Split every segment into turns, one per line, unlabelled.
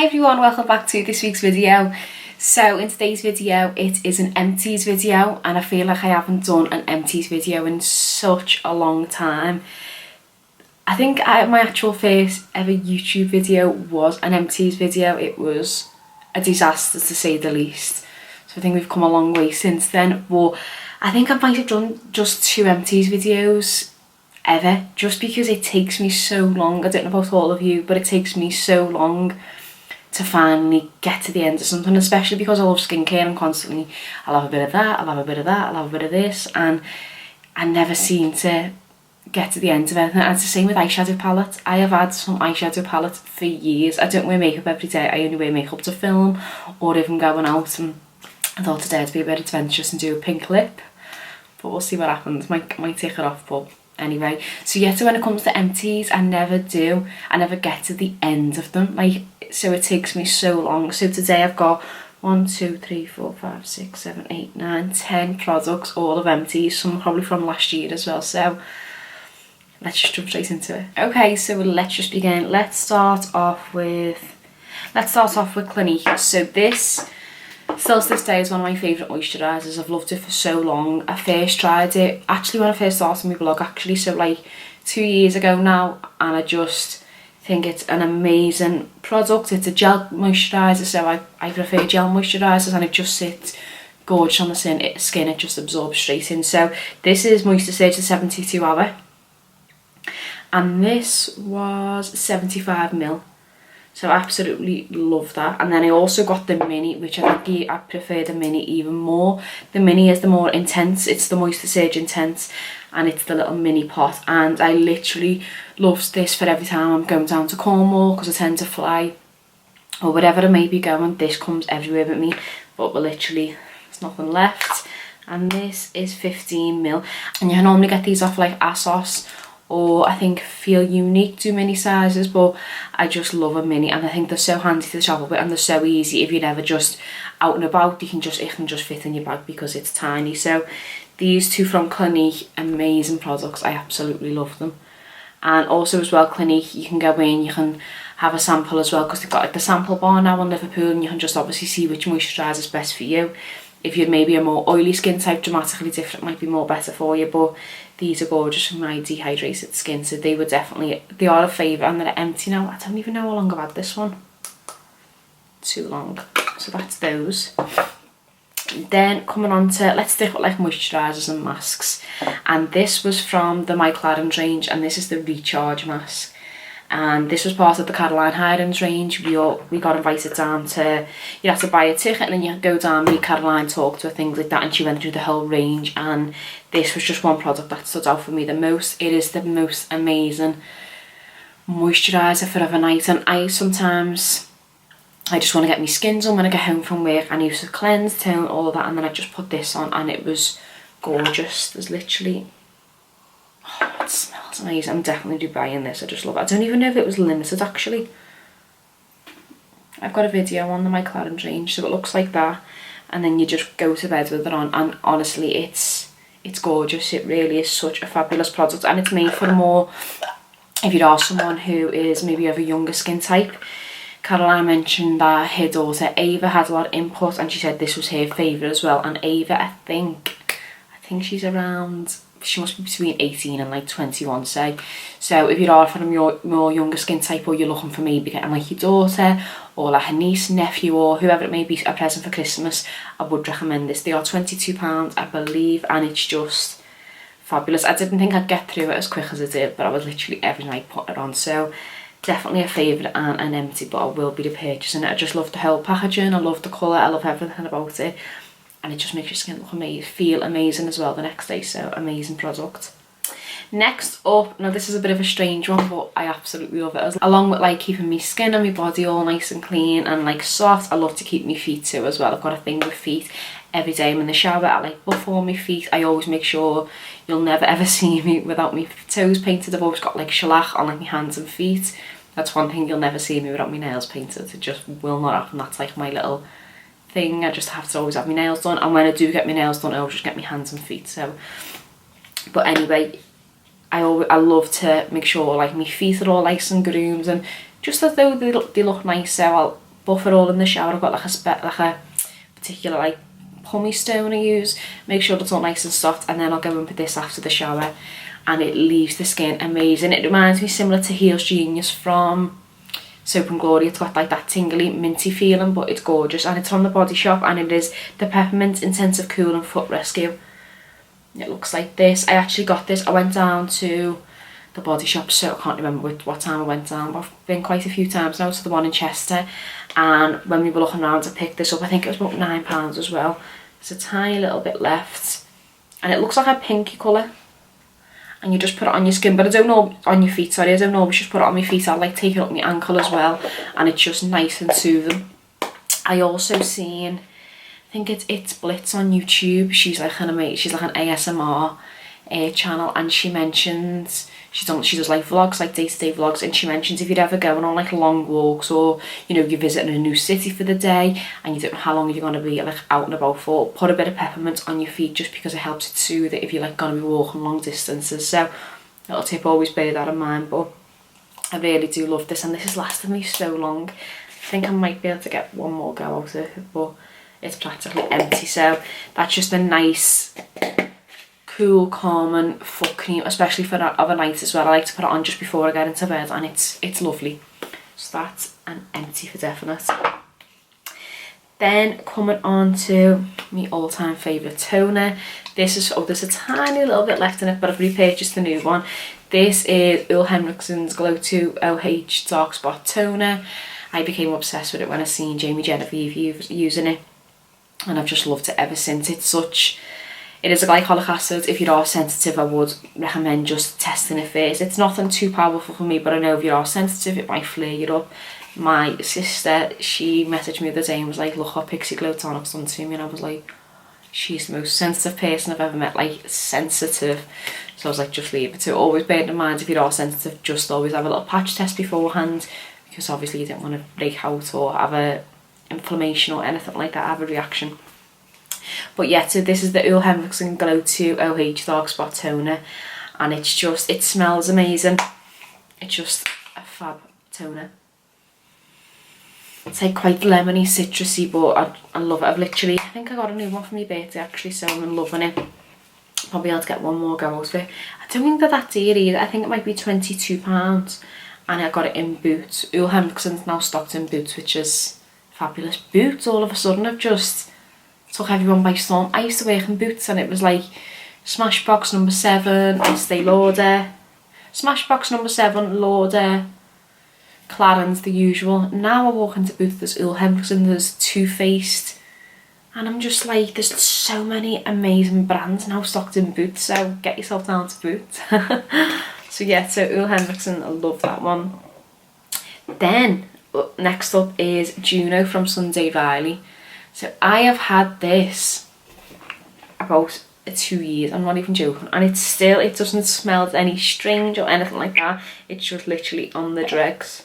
Hi everyone, welcome back to this week's video. So in today's video it is an empties video, and I feel like I haven't done an empties video in such a long time. I think my actual first ever YouTube video was an empties video. It was a disaster to say the least. So I think we've come a long way since then, but I think I might have done just 2 empties videos ever, just because it takes me so long. I don't know about all of you, but it takes me so long to finally get to the end of something, especially because I love skincare and constantly I'll have a bit of that, I'll have a bit of that, I'll have a bit of this, and I never seem to get to the end of anything. And it's the same with eyeshadow palettes. I have had some eyeshadow palettes for years. I don't wear makeup every day, I only wear makeup to film or if I'm going out, and I thought today I'd be a bit adventurous and do a pink lip, but we'll see what happens. Might take it off, but anyway. So yeah, so when it comes to empties, I never get to the end of them, like, so it takes me so long. So today I've got 1, 2, 3, 4, 5, 6, 7, 8, 9, 10 products, all of empties, some probably from last year as well. So let's just jump straight into it. Okay, so let's just begin. Let's start off with Clinique. So this, still to this day, is one of my favourite moisturisers. I've loved it for so long. I first tried it actually when I first started my blog, actually, so like 2 years ago now, and I just think it's an amazing product. It's a gel moisturiser, so I prefer gel moisturisers, and it just sits gorgeous on the skin. It just absorbs straight in. So this is Moisture Surge the 72 hour, and this was 75ml. So I absolutely love that. And then I also got the mini, which I think I prefer the mini even more. The mini is the more intense, it's the Moisture Surge Intense, and it's the little mini pot. And I literally love this for every time I'm going down to Cornwall, because I tend to fly, or wherever I may be going. This comes everywhere with me, but we're literally, there's nothing left. And this is 15ml, and you can normally get these off like ASOS, or I think Feel Unique do mini sizes, but I just love a mini, and I think they're so handy to travel with, and they're so easy if you're never just out and about. It can just fit in your bag because it's tiny. So these two from Clinique, amazing products. I absolutely love them. And also as well, Clinique, you can go in, you can have a sample as well, because they've got like the sample bar now in Liverpool, and you can just obviously see which moisturiser is best for you. If you're maybe a more oily skin type, dramatically different might be more better for you, but these are gorgeous for my dehydrated skin, so they are a favourite, and they're empty now. I don't even know how long I've had this one. Too long. So that's those. Then coming on to, let's stick with like moisturisers and masks, and this was from the My Clarins range, and this is the Recharge mask. And this was part of the Caroline Hirons range. We got invited down to, you have to buy a ticket and then you go down, meet Caroline, talk to her, things like that, and she went through the whole range, and this was just one product that stood out for me the most. It is the most amazing moisturiser for overnight, and I just want to get my skin done when I get home from work. I use a cleanse, tone, all of that, and then I just put this on, and it was gorgeous. There's literally, oh, it smells amazing. I'm definitely buying this. I just love it. I don't even know if it was limited actually. I've got a video on the My Clarins range, so it looks like that, and then you just go to bed with it on, and honestly it's gorgeous. It really is such a fabulous product, and it's made for more, if you are someone who is maybe of a younger skin type. Caroline mentioned that her daughter Ava had a lot of input, and she said this was her favourite as well. And Ava, I think she's around, she must be between 18 and like 21, say. So if you are from your more younger skin type, or you're looking for maybe getting like your daughter or like a niece, nephew, or whoever it may be, a present for Christmas, I would recommend this. They are £22, I believe, and it's just fabulous. I didn't think I'd get through it as quick as I did, but I was literally every night putting it on. So definitely a favourite and an empty, but I will be purchasing it. I just love the whole packaging, I love the colour, I love everything about it, and it just makes your skin look amazing, feel amazing as well the next day. So amazing product. Next up, now this is a bit of a strange one, but I absolutely love it. Along with like keeping my skin and my body all nice and clean and like soft, I love to keep my feet too as well. I've got a thing with feet. Every day I'm in the shower, I like buff all my feet. I always make sure you'll never ever see me without my toes painted. I've always got like shellac on like my hands and feet. That's one thing, you'll never see me without my nails painted. It just will not happen. That's like my little thing. I just have to always have my nails done, and when I do get my nails done, I always just get my hands and feet. So, but anyway, I love to make sure like my feet are all nice and groomed, and just as though they look nice. So I'll buff it all in the shower. I've got like a particular like pumice stone I use. Make sure it's all nice and soft, and then I'll go in with this after the shower, and it leaves the skin amazing. It reminds me similar to Heels Genius from Soap and Glory. It's got like that tingly minty feeling, but it's gorgeous, and it's from the Body Shop, and it is the Peppermint Intensive Cool and Foot Rescue. It looks like this. I actually got this, I went down to the Body Shop, so I can't remember what time I went down, but I've been quite a few times now to the one in Chester, and when we were looking around I picked this up. I think it was about £9 as well. There's a tiny little bit left, and it looks like a pinky colour, and you just put it on your skin, but I don't know, on your feet, sorry, I don't always just put it on my feet. I like taking it up my ankle as well, and it's just nice and soothing. I also seen, I think it's Blitz on YouTube. She's like an ASMR channel, and she mentions she does like vlogs, like day-to-day vlogs, and she mentions if you're ever going on like long walks, or you know, you're visiting a new city for the day and you don't know how long you're going to be like out and about for, put a bit of peppermint on your feet, just because it helps it soothe it if you're like going to be walking long distances. So little tip, always bear that in mind. But I really do love this, and this has lasted me so long. I think I might be able to get one more go out of it, but it's practically empty. So that's just a nice cool, calming foot cream, especially for that other night as well. I like to put it on just before I get into bed, and it's lovely. So that's an empty for definite. Then coming on to my all-time favourite toner. This is, oh, there's a tiny little bit left in it, but I've repurchased the new one. This is Ole Henriksen's Glow 2 OH Dark Spot Toner. I became obsessed with it when I seen Jamie Genevieve using it, and I've just loved it ever since. It is a glycolic acid. If you are sensitive, I would recommend just testing it first. It's nothing too powerful for me, but I know if you are sensitive, it might flare you up. My sister, she messaged me the other day and was like, look what Pixie Glow Tonic's done to me, and I was like, she's the most sensitive person I've ever met, like sensitive. So I was like, just leave it. So always bear in mind, if you are sensitive, just always have a little patch test beforehand, because obviously you don't want to break out or have a inflammation or anything like that, have a reaction. But yeah, so this is the Ole Henriksen Glow 2 OH Dark Spot Toner, and it's just, it smells amazing. It's just a fab toner. It's like quite lemony, citrusy, but I love it. I think I got a new one for my birthday actually, so I'm loving it. Probably able to get one more go out of it. I don't think they're that dear either. I think it might be £22, and I got it in Boots. Ole Henriksen's now stocked in Boots, which is fabulous. Boots all of a sudden have just took everyone by storm. I used to work in Boots, and it was like Smashbox number 7, Estee Lauder, Smashbox number 7, Lauder, Clarins, the usual. Now I walk into Boots, there's Ole Henriksen, there's Too Faced, and I'm just like, there's so many amazing brands now stocked in Boots, so get yourself down to Boots. So yeah, so Ole Henriksen, I love that one. Then next up is Juno from Sunday Riley. So I have had this about 2 years, I'm not even joking, and it doesn't smell any strange or anything like that. It's just literally on the dregs.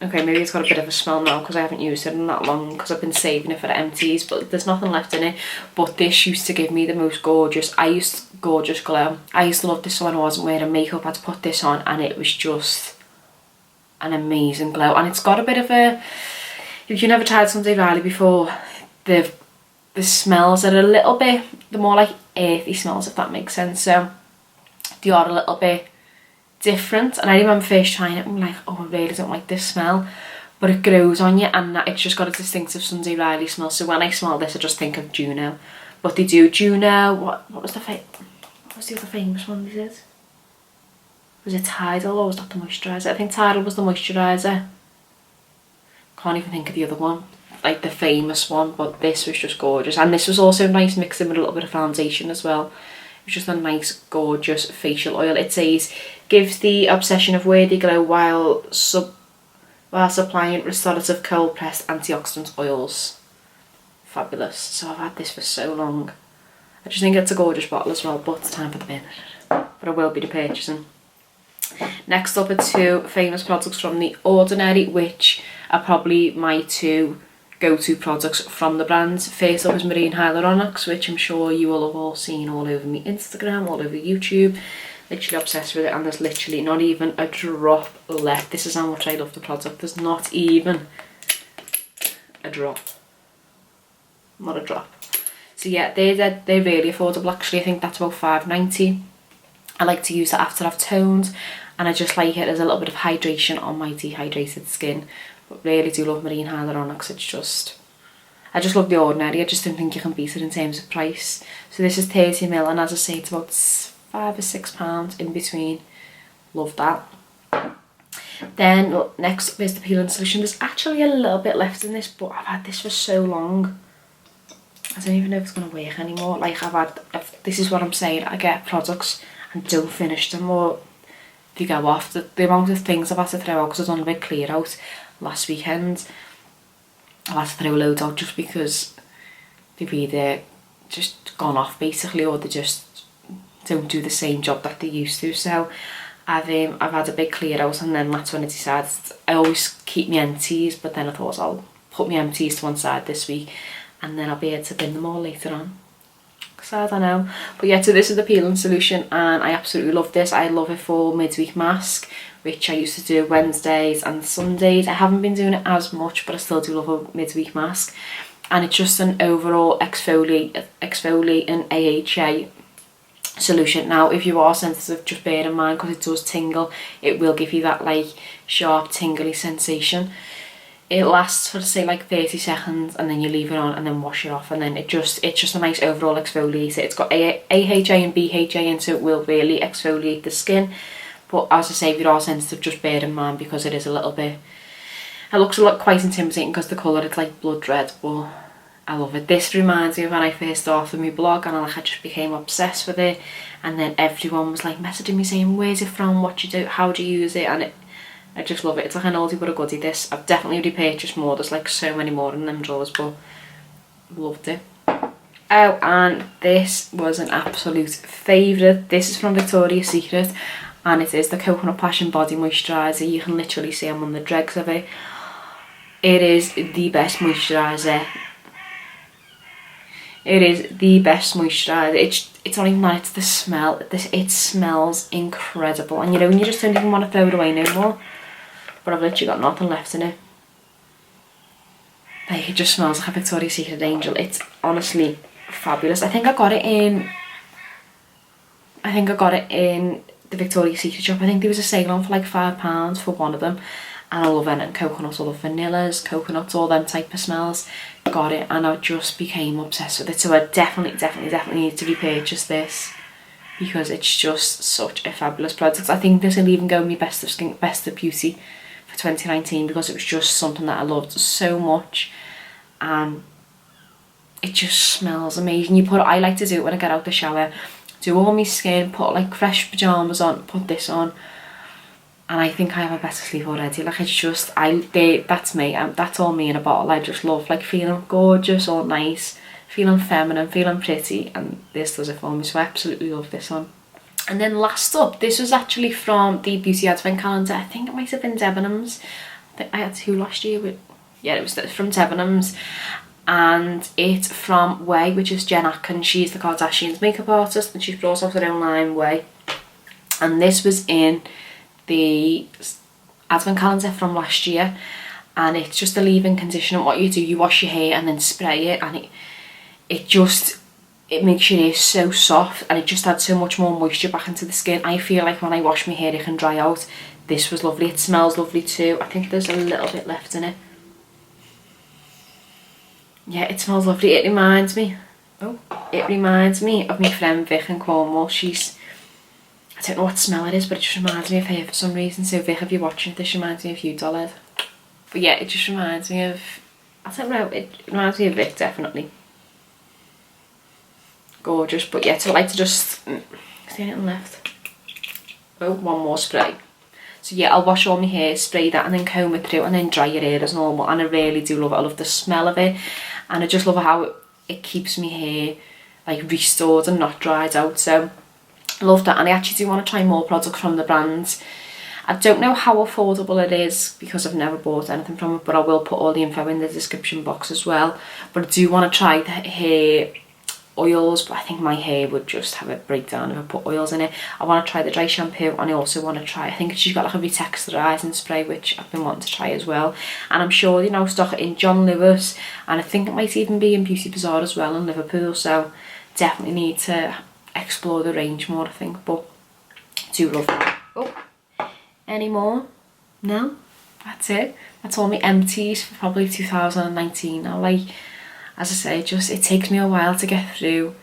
Okay, maybe it's got a bit of a smell now because I haven't used it in that long, because I've been saving it for the empties, but there's nothing left in it. But this used to give me the most gorgeous glow. I used to love this when I wasn't wearing makeup. I'd put this on and it was just an amazing glow. And it's got a bit of a, if you've never tried Sunday Riley before, the smells are a little bit, the more like earthy smells, if that makes sense. So they are a little bit different, and I remember first trying it, I'm like, oh, I really don't like this smell, but it grows on you, and it's just got a distinctive Sunday Riley smell. So when I smell this, I just think of Juno. But they do Juno, what was the other famous one they did? Was it Tidal, or was that the moisturiser? I think Tidal was the moisturiser. Can't even think of the other one, like the famous one, but this was just gorgeous. And this was also nice mixing with a little bit of foundation as well. It was just a nice, gorgeous facial oil. It says, gives the obsession of worthy glow while supplying restorative cold pressed antioxidant oils. Fabulous. So I've had this for so long. I just think it's a gorgeous bottle as well, but it's time for the bin. But I will be purchasing. Next up are 2 famous products from The Ordinary, which are probably my 2 go-to products from the brand. First up is Marine Hyaluronics, which I'm sure you will have all seen all over my Instagram, all over YouTube. literally obsessed with it, and there's literally not even a drop left. This is how much I love the product. There's not even a drop. Not a drop. So yeah, they're really affordable actually. I think that's about £5.90. I like to use that after I've toned, and I just like it as a little bit of hydration on my dehydrated skin. But really do love marine hyaluronic because it's just, I just love The Ordinary. I just don't think you can beat it in terms of price. So this is 30ml, and as I say, it's about £5 or £6 in between. Love that. Then next up is the peeling solution. There's actually a little bit left in this, but I've had this for so long. I don't even know if it's going to work anymore. Like this is what I'm saying, I get products and don't finish them, or they go off. The amount of things I've had to throw out because I've done a big clear out last weekend. I've had to throw loads out just because they've either just gone off basically, or they just don't do the same job that they used to. So I've had a big clear out, and then that's when I decided I always keep my empties, but then I thought I'll put my empties to one side this week, and then I'll be able to bin them all later on. So I don't know. But yeah, so this is the peeling solution, and I absolutely love this. I love it for midweek mask, which I used to do Wednesdays and Sundays. I haven't been doing it as much, but I still do love a midweek mask. And it's just an overall exfoliating AHA solution. Now, if you are sensitive, just bear in mind, because it does tingle, it will give you that like sharp tingly sensation. It lasts for say like 30 seconds, and then you leave it on and then wash it off, and then it's just a nice overall exfoliator. It's got AHA and BHA in, so it will really exfoliate the skin. But as I say, if you are sensitive, just bear in mind, because it is a little bit, it looks quite intimidating because the colour, it's like blood red, but I love it. This reminds me of when I first started my blog, and I just became obsessed with it, and then everyone was like messaging me saying, where's it from, what do you do, how do you use it, and I just love it. It's like an oldie but a goodie, this. I've definitely repurchased more. There's like so many more in them drawers, but loved it. Oh, and this was an absolute favourite. This is from Victoria's Secret, and it is the Coconut Passion Body Moisturiser. You can literally see I'm on the dregs of it. It is the best moisturiser. It is the best moisturiser. It's not even that, it's the smell. It smells incredible, and you know, when you just don't even want to throw it away no more. But I've literally got nothing left in it. Like, it just smells like a Victoria's Secret Angel. It's honestly fabulous. I think I got it in the Victoria's Secret shop. I think there was a sale on for like £5 for one of them. And I love it. And coconuts, I love vanillas, coconuts, all them type of smells. Got it, and I just became obsessed with it. So I definitely need to repurchase this, because it's just such a fabulous product. I think this will even go in my best of beauty for 2019, because it was just something that I loved so much, and it just smells amazing. I like to do it when I get out the shower, do all my skin, put like fresh pyjamas on, put this on, and I think I have a better sleep already. Like, it's just, that's me, that's all me in a bottle. I just love like feeling gorgeous, all nice, feeling feminine, feeling pretty, and this does it for me. So I absolutely love this one. And then last up, this was actually from the Beauty Advent Calendar. I think it might have been Debenhams. I had two last year, but yeah, it was from Debenhams. And it's from Way, which is Jen Atkins. She's the Kardashians makeup artist, and she's brought out her own line, Way. And this was in the Advent Calendar from last year. And it's just a leave-in conditioner. What you do, you wash your hair and then spray it, and it makes your hair so soft, and it just adds so much more moisture back into the skin. I feel like when I wash my hair it can dry out. This was lovely. It smells lovely too. I think there's a little bit left in it. Yeah, it smells lovely. It reminds me of my friend Vic in Cornwall. I don't know what smell it is, but it just reminds me of her for some reason. So Vic, if you're watching it, this reminds me of you, dollhead. But yeah, it just reminds me of, I don't know, it reminds me of Vic, definitely. Gorgeous. But yeah, so I like to just, is there anything left? Oh, one more spray. So yeah, I'll wash all my hair, spray that, and then comb it through, and then dry your hair as normal. And I really do love it. I love the smell of it, and I just love how it keeps my hair like restored and not dried out. So I love that. And I actually do want to try more products from the brand. I don't know how affordable it is, because I've never bought anything from it, but I will put all the info in the description box as well. But I do want to try the hair oils, but I think my hair would just have a breakdown if I put oils in it. I want to try the dry shampoo, and I also want to try, I think she's got like a retexturizing spray which I've been wanting to try as well, and I'm sure they now stock it in John Lewis, and I think it might even be in Beauty Bazaar as well in Liverpool, so definitely need to explore the range more, I think. But do love that. Oh, any more? No, that's it. That's all my empties for probably 2019 now. Like, as I say, it takes me a while to get through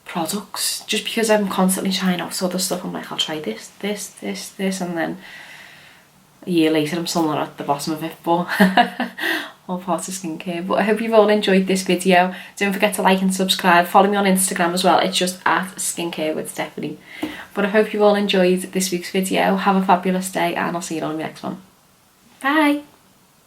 products, just because I'm constantly trying out other stuff. I'm like, I'll try this, and then a year later I'm still not at the bottom of it, but all parts of skincare. But I hope you've all enjoyed this video. Don't forget to like and subscribe. Follow me on Instagram as well. It's just at Skincare with Stephanie. But I hope you've all enjoyed this week's video. Have a fabulous day, and I'll see you on the next one. Bye!